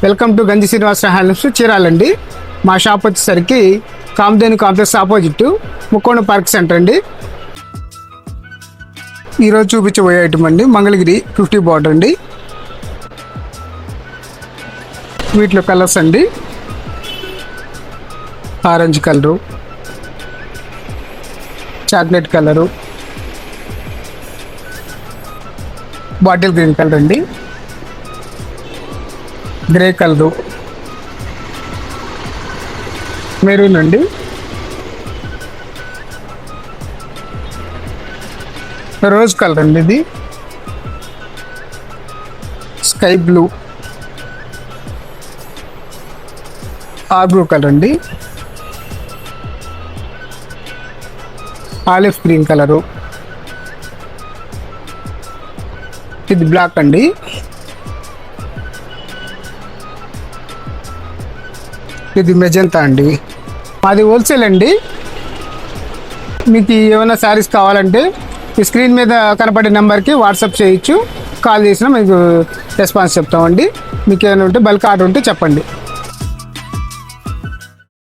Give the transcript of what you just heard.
Welcome to గంజి Srinivasa handlooms చీరాలండి. మా shop వచ్చేసరికి కామధేను కాంప్లెక్స్ ఆపోజిట్ ముక్కోణ పార్క్ సెంటర్ అండి. ఈరోజు చూపించబోయే ఐటమ్ అండి మంగళగిరి 50 బార్డర్ అండి. వీటిలో కలర్స్ అండి orange colour, chocolate colour, bottle green colour అండి, గ్రే కలరు, మెరూన్ అండి, రోజ్ కలర్ అండి, ఇది స్కై బ్లూ, ఆర్బ్లూ కలర్ అండి, ఆలివ్ గ్రీన్ కలరు, ఇది బ్లాక్ అండి, ఇది మెజంతా అండి. మాది హోల్సేల్ అండి. మీకు ఏమైనా శారీస్ కావాలంటే ఈ స్క్రీన్ మీద కనపడే నెంబర్కి వాట్సాప్ చేయొచ్చు. కాల్ చేసినా మీకు రెస్పాన్స్ చెప్తామండి. మీకు ఏమైనా ఉంటే బల్క్ ఆర్డర్ ఉంటే చెప్పండి.